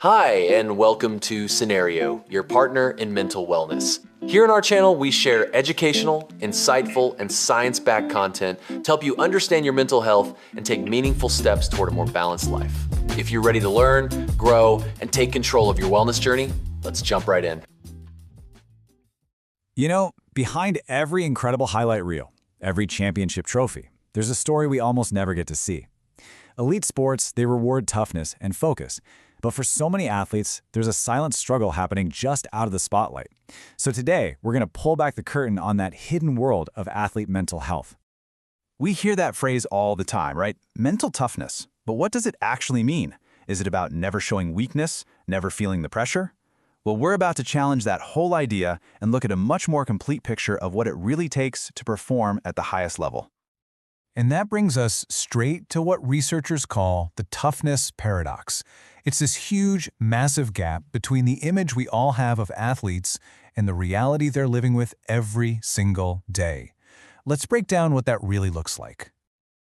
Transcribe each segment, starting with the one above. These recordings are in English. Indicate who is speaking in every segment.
Speaker 1: Hi, and welcome to Scenario, your partner in mental wellness. Here on our channel, we share educational, insightful, and science-backed content to help you understand your mental health and take meaningful steps toward a more balanced life. If you're ready to learn, grow, and take control of your wellness journey, let's jump right in.
Speaker 2: You know, behind every incredible highlight reel, every championship trophy, there's a story we almost never get to see. Elite sports, they reward toughness and focus. But for so many athletes, there's a silent struggle happening just out of the spotlight. So today, we're going to pull back the curtain on that hidden world of athlete mental health. We hear that phrase all the time, right? Mental toughness. But what does it actually mean? Is it about never showing weakness, never feeling the pressure? Well, we're about to challenge that whole idea and look at a much more complete picture of what it really takes to perform at the highest level.
Speaker 3: And that brings us straight to what researchers call the toughness paradox. It's this huge, massive gap between the image we all have of athletes and the reality they're living with every single day. Let's break down what that really looks like.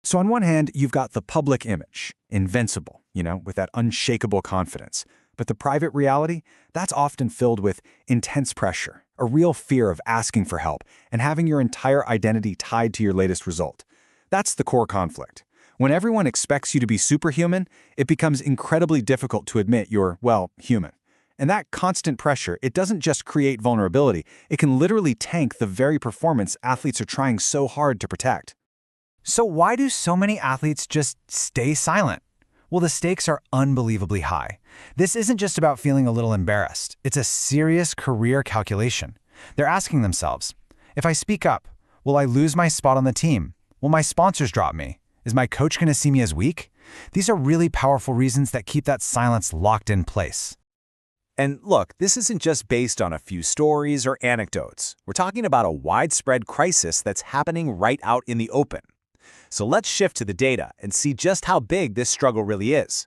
Speaker 2: So on one hand, you've got the public image, invincible, with that unshakable confidence. But the private reality, that's often filled with intense pressure, a real fear of asking for help, and having your entire identity tied to your latest result. That's the core conflict. When everyone expects you to be superhuman, it becomes incredibly difficult to admit you're, human. And that constant pressure, it doesn't just create vulnerability, it can literally tank the very performance athletes are trying so hard to protect.
Speaker 4: So why do so many athletes just stay silent? Well, the stakes are unbelievably high. This isn't just about feeling a little embarrassed. It's a serious career calculation. They're asking themselves, if I speak up, will I lose my spot on the team? Will my sponsors drop me? Is my coach going to see me as weak? These are really powerful reasons that keep that silence locked in place.
Speaker 2: And look, this isn't just based on a few stories or anecdotes. We're talking about a widespread crisis that's happening right out in the open. So let's shift to the data and see just how big this struggle really is.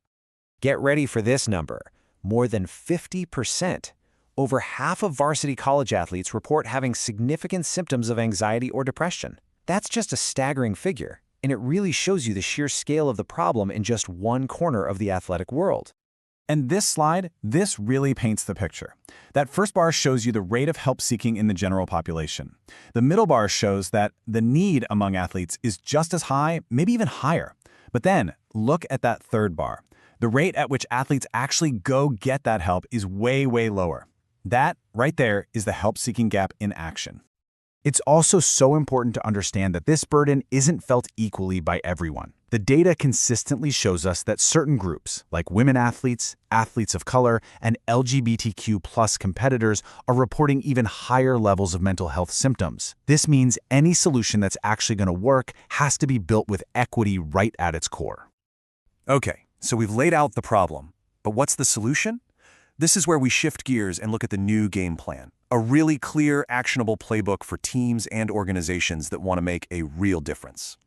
Speaker 2: Get ready for this number. More than 50%. Over half of varsity college athletes report having significant symptoms of anxiety or depression. That's just a staggering figure, and it really shows you the sheer scale of the problem in just one corner of the athletic world.
Speaker 3: And this slide, this really paints the picture. That first bar shows you the rate of help seeking in the general population. The middle bar shows that the need among athletes is just as high, maybe even higher. But then, look at that third bar. The rate at which athletes actually go get that help is way, way lower. That, right there, is the help-seeking gap in action. It's also so important to understand that this burden isn't felt equally by everyone. The data consistently shows us that certain groups, like women athletes, athletes of color, and LGBTQ+ competitors, are reporting even higher levels of mental health symptoms. This means any solution that's actually going to work has to be built with equity right at its core. Okay, so we've laid out the problem, but what's the solution? This is where we shift gears and look at the new game plan. A really clear, actionable playbook for teams and organizations that want to make a real difference.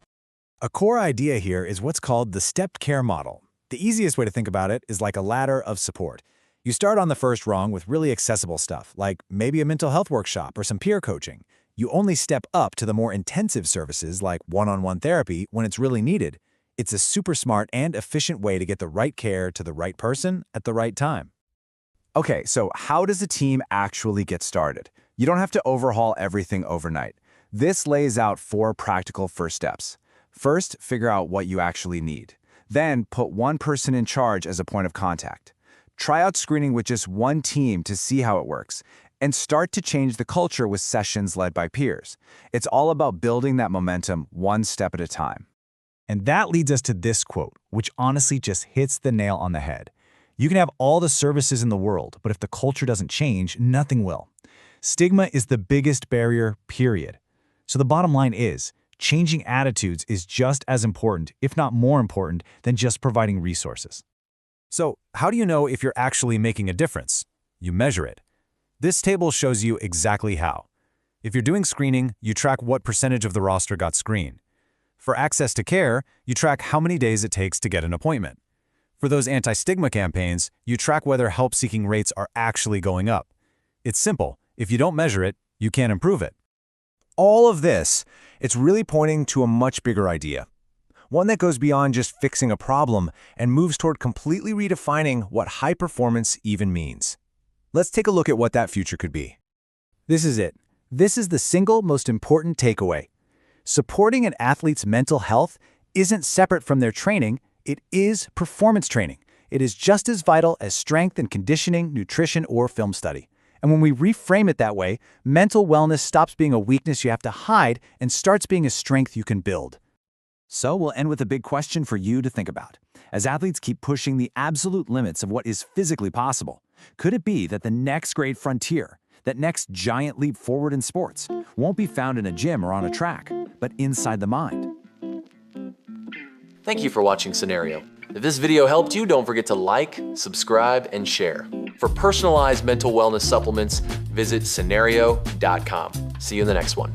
Speaker 2: A core idea here is what's called the stepped care model. The easiest way to think about it is like a ladder of support. You start on the first rung with really accessible stuff, like maybe a mental health workshop or some peer coaching. You only step up to the more intensive services like one-on-one therapy when it's really needed. It's a super smart and efficient way to get the right care to the right person at the right time. Okay, so how does a team actually get started? You don't have to overhaul everything overnight. This lays out 4 practical first steps. First, figure out what you actually need. Then, put one person in charge as a point of contact. Try out screening with just one team to see how it works. And start to change the culture with sessions led by peers. It's all about building that momentum one step at a time. And that leads us to this quote, which honestly just hits the nail on the head. You can have all the services in the world, but if the culture doesn't change, nothing will. Stigma is the biggest barrier, period. So the bottom line is, changing attitudes is just as important, if not more important, than just providing resources. So how do you know if you're actually making a difference? You measure it. This table shows you exactly how. If you're doing screening, you track what percentage of the roster got screened. For access to care, you track how many days it takes to get an appointment. For those anti-stigma campaigns, you track whether help-seeking rates are actually going up. It's simple. If you don't measure it, you can't improve it. All of this, it's really pointing to a much bigger idea. one that goes beyond just fixing a problem and moves toward completely redefining what high performance even means. Let's take a look at what that future could be. This is it. This is the single most important takeaway. Supporting an athlete's mental health isn't separate from their training, it is performance training. It is just as vital as strength and conditioning, nutrition, or film study. And when we reframe it that way, mental wellness stops being a weakness you have to hide and starts being a strength you can build. So we'll end with a big question for you to think about. As athletes keep pushing the absolute limits of what is physically possible, could it be that the next great frontier, that next giant leap forward in sports, won't be found in a gym or on a track, but inside the mind?
Speaker 1: Thank you for watching Scenario. If this video helped you, don't forget to like, subscribe, and share. For personalized mental wellness supplements, visit scenario.com. See you in the next one.